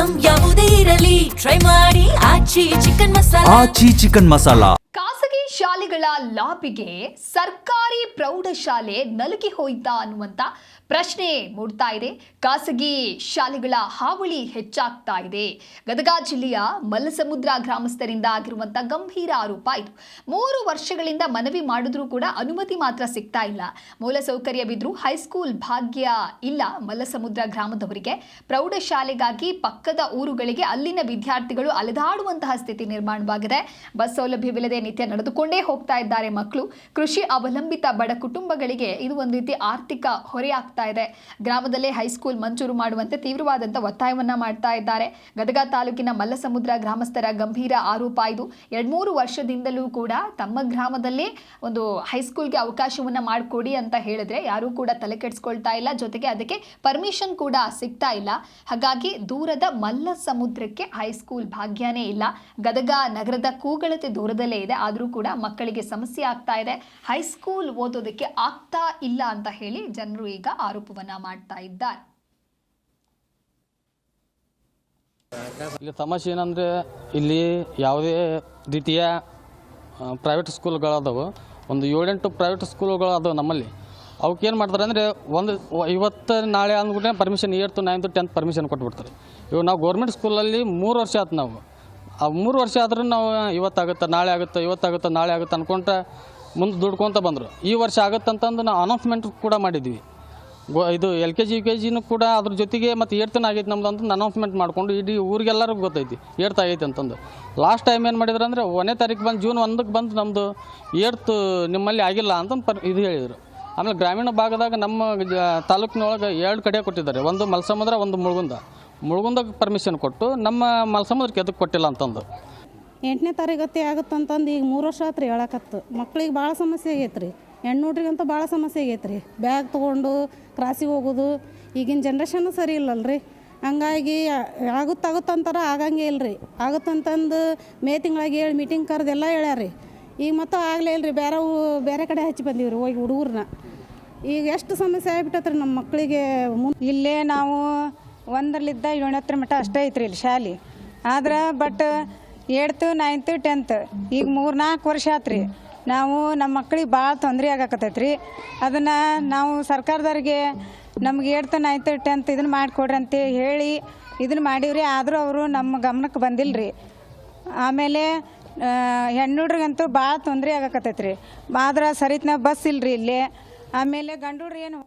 Item ಯಾವುದೇ ಇರಲಿ try ಮಾಡಿ ಆಚಿ ಚಿಕನ್ ಮಸಾಲಾ. ಖಾಸಗಿ ಶಾಲೆಗಳ ಲಾಬಿಗೆ ಸರ್ಕಾರಿ ಪ್ರೌಢಶಾಲೆ ನಲುಗಿ ಹೋಯ್ತಾ ಅನ್ನುವಂತ ಪ್ರಶ್ನೆ ಮೂಡ್ತಾ ಇದೆ. ಖಾಸಗಿ ಶಾಲೆಗಳ ಹಾವಳಿ ಹೆಚ್ಚಾಗ್ತಾ ಇದೆ. ಗದಗ ಜಿಲ್ಲೆಯ ಮಲ್ಲಸಮುದ್ರ ಗ್ರಾಮಸ್ಥರಿಂದ ಆಗಿರುವಂತ ಗಂಭೀರ ಆರೋಪ ಇದು. 3 ವರ್ಷಗಳಿಂದ ಮನವಿ ಮಾಡಿದ್ರೂ ಕೂಡ ಅನುಮತಿ ಮಾತ್ರ ಸಿಗ್ತಾ ಇಲ್ಲ. ಮೂಲಸೌಕರ್ಯವಿದ್ರೂ ಹೈಸ್ಕೂಲ್ ಭಾಗ್ಯ ಇಲ್ಲ ಮಲ್ಲಸಮುದ್ರ ಗ್ರಾಮದವರಿಗೆ. ಪ್ರೌಢಶಾಲೆಗಾಗಿ ಪಕ್ಕದ ಊರುಗಳಿಗೆ ಅಲ್ಲಿನ ವಿದ್ಯಾರ್ಥಿಗಳು ಅಲೆದಾಡುವಂತಹ ಸ್ಥಿತಿ ನಿರ್ಮಾಣವಾಗಿದೆ. ಬಸ್ ಸೌಲಭ್ಯವಿಲ್ಲದೆ ನಿತ್ಯ ನಡೆದುಕೊಂಡೇ ಹೋಗ್ತಾ ಇದ್ದಾರೆ ಮಕ್ಕಳು. ಕೃಷಿ ಅವಲಂಬಿತ ಬಡ ಕುಟುಂಬಗಳಿಗೆ ಇದು ಒಂದು ರೀತಿ ಆರ್ಥಿಕ ಹೊರೆಯಾಗ್ತಾ ಇದೆ. ಗ್ರಾಮದಲ್ಲೇ ಹೈಸ್ಕೂಲ್ ಮಂಜೂರು ಮಾಡುವಂತೆ ತೀವ್ರವಾದಂತಹ ಒತ್ತಾಯವನ್ನ ಮಾಡ್ತಾ ಇದ್ದಾರೆ. ಗದಗ ತಾಲೂಕಿನ ಮಲ್ಲಸಮುದ್ರ ಗ್ರಾಮಸ್ಥರ ಗಂಭೀರ ಆರೋಪ ಇದು. 2-3 ವರ್ಷದಿಂದಲೂ ಕೂಡ ತಮ್ಮ ಗ್ರಾಮದಲ್ಲೇ ಒಂದು ಹೈಸ್ಕೂಲ್ಗೆ ಅವಕಾಶವನ್ನ ಮಾಡಿಕೊಡಿ ಅಂತ ಹೇಳಿದ್ರೆ ಯಾರೂ ಕೂಡ ತಲೆ ಕೆಡಿಸ್ಕೊಳ್ತಾ ಇಲ್ಲ. ಜೊತೆಗೆ ಅದಕ್ಕೆ ಪರ್ಮಿಷನ್ ಕೂಡ ಸಿಗ್ತಾ ಇಲ್ಲ. ಹಾಗಾಗಿ ದೂರದ ಮಲ್ಲಸಮುದ್ರಕ್ಕೆ ಹೈಸ್ಕೂಲ್ ಭಾಗ್ಯನೇ ಇಲ್ಲ. ಗದಗ ನಗರದ ಕೂಗಳತೆ ದೂರದಲ್ಲೇ ಇದೆ. ಆದರೂ ಕೂಡ ಮಕ್ಕಳಿಗೆ ಸಮಸ್ಯೆ ಆಗ್ತಾ ಇದೆ. ಹೈಸ್ಕೂಲ್ ಓದೋದಕ್ಕೆ ಆಗ್ತಾ ಇಲ್ಲ ಅಂತ ಹೇಳಿ ಜನರು ಈಗ ಆರೋಪವನ್ನ ಮಾಡ್ತಾ ಇದ್ದಾರೆ. ಇಲ್ಲಿ ಸಮಸ್ಯೆ ಏನಂದರೆ ಇಲ್ಲಿ ಯಾವುದೇ ರೀತಿಯ ಪ್ರೈವೇಟ್ ಸ್ಕೂಲ್ಗಳದಾವು. ಒಂದು 7-8 ಪ್ರೈವೇಟ್ ಸ್ಕೂಲ್ಗಳದಾವೆ ನಮ್ಮಲ್ಲಿ. ಅವಕ್ಕೇನು ಮಾಡ್ತಾರೆ ಅಂದರೆ ಇವತ್ತು ನಾಳೆ ಅಂದ್ಬಿಟ್ಟೆ permission 8th 9th 10th permission ಕೊಟ್ಬಿಡ್ತಾರೆ. ಇವಾಗ ನಾವು ಗೌರ್ಮೆಂಟ್ ಸ್ಕೂಲಲ್ಲಿ 3 ವರ್ಷ ಆಯ್ತು. ನಾವು ಆ 3 ವರ್ಷ ಆದ್ರೂ ನಾವು ಇವತ್ತಾಗುತ್ತೆ ನಾಳೆ ಆಗುತ್ತೆ ಇವತ್ತಾಗುತ್ತೆ ನಾಳೆ ಆಗುತ್ತೆ ಅಂದ್ಕೊಂಡ್ರೆ ಮುಂದೆ ದುಡ್ಕೊತ ಬಂದರು. ಈ ವರ್ಷ ಆಗುತ್ತಂತಂದು ನಾವು ಅನೌನ್ಸ್ಮೆಂಟ್ ಕೂಡ ಮಾಡಿದ್ವಿ. ಇದು LKG UKG ಕೂಡ ಅದ್ರ ಜೊತೆಗೆ ಮತ್ತು 8th ಆಗೈತೆ ನಮ್ದು ಅಂತ ಅನೌನ್ಸ್ಮೆಂಟ್ ಮಾಡಿಕೊಂಡು ಇಡೀ ಊರಿಗೆಲ್ಲರಿಗೂ ಗೊತ್ತೈತಿ 8th ಆಗೈತೆ ಅಂತಂದು. ಲಾಸ್ಟ್ ಟೈಮ್ ಏನು ಮಾಡಿದ್ರು ಅಂದರೆ 1ನೇ ತಾರೀಕು ಬಂದು June 1ಕ್ಕೆ ಬಂದು ನಮ್ಮದು 8th ನಿಮ್ಮಲ್ಲಿ ಆಗಿಲ್ಲ ಅಂತ ಇದು ಹೇಳಿದರು. ಆಮೇಲೆ ಗ್ರಾಮೀಣ ಭಾಗದಾಗ ನಮ್ಮ ತಾಲೂಕಿನೊಳಗೆ 2 ಕಡೆ ಕೊಟ್ಟಿದ್ದಾರೆ. ಒಂದು ಮಲ್ಲಸಮುದ್ರ, ಒಂದು ಮುಳುಗುಂದಕ್ಕೆ ಪರ್ಮಿಷನ್ ಕೊಟ್ಟು ನಮ್ಮ ಮಲ್ಲಸಮುದ್ರಕ್ಕೆ ಎದಕ್ಕೆ ಕೊಟ್ಟಿಲ್ಲ ಅಂತಂದು. 8ನೇ ತಾರೀಕತ್ತೆ ಆಗುತ್ತಂತಂದು ಈಗ 3 ವರ್ಷ ಆತ್ರಿ ಹೇಳಕತ್ತು. ಮಕ್ಳಿಗೆ ಭಾಳ ಸಮಸ್ಯೆ ಆಗೈತೆ ರೀ. ಹೆಣ್ಣುಡ್ರಿಗಂತೂ ಭಾಳ ಸಮಸ್ಯೆ ಆಗೈತೆ ರೀ. ಬ್ಯಾಗ್ ತೊಗೊಂಡು ಕ್ರಾಸಿಗೆ ಹೋಗೋದು. ಈಗಿನ ಜನ್ರೇಷನ್ನು ಸರಿ ಇಲ್ಲಲ್ರಿ. ಹಂಗಾಗಿ ಆಗುತ್ತಂತಾರ ಆಗಂಗೆ ಇಲ್ಲರಿ. ಆಗುತ್ತಂತಂದು ಮೇ ತಿಂಗಳಿಗೆ 7 ಮೀಟಿಂಗ್ ಕರೆದೆಲ್ಲ ಹೇಳ್ಯಾರಿ. ಈಗ ಮತ್ತು ಆಗಲೇ ಇಲ್ಲರಿ. ಬೇರೆ ಕಡೆ ಹಚ್ಚಿ ಬಂದೀವ್ರಿ ಹೋಗಿ ಹುಡುಗರನ್ನ. ಈಗ ಎಷ್ಟು ಸಮಸ್ಯೆ ಆಗಿಬಿಟ್ಟತ್ರಿ ನಮ್ಮ ಮಕ್ಕಳಿಗೆ. ಇಲ್ಲೇ ನಾವು 1ರಿಂದ 7ನೇ ಮಟ್ಟ ಅಷ್ಟೇ ಐತ್ರಿ ಇಲ್ಲಿ ಶಾಲೆ. ಆದ್ರೆ ಬಟ್ 8th 9th 10th ಈಗ 3-4 ವರ್ಷ ಆತ್ರಿ. ನಾವು ನಮ್ಮ ಮಕ್ಳಿಗೆ ಭಾಳ ತೊಂದರೆ ಆಗಕತ್ತೈತ್ರಿ. ಅದನ್ನು ನಾವು ಸರ್ಕಾರದವ್ರಿಗೆ ನಮ್ಗೆ 8th 9th 10th ಇದನ್ನು ಮಾಡಿಕೊಡ್ರಿ ಅಂತ ಹೇಳಿ ಇದನ್ನು ಮಾಡೀವ್ರಿ. ಆದರೂ ಅವರು ನಮ್ಮ ಗಮನಕ್ಕೆ ಬಂದಿಲ್ಲ ರೀ. ಆಮೇಲೆ ಹೆಣ್ಣುಡ್ರಿಗಂತೂ ಭಾಳ ತೊಂದರೆ ಆಗಕತ್ತೈತ್ರಿ. ಆದ್ರೆ ಸರಿತ್ನ ಬಸ್ ಇಲ್ಲರಿ ಇಲ್ಲಿ. ಆಮೇಲೆ ಗಂಡುಡ್ರಿ ಏನು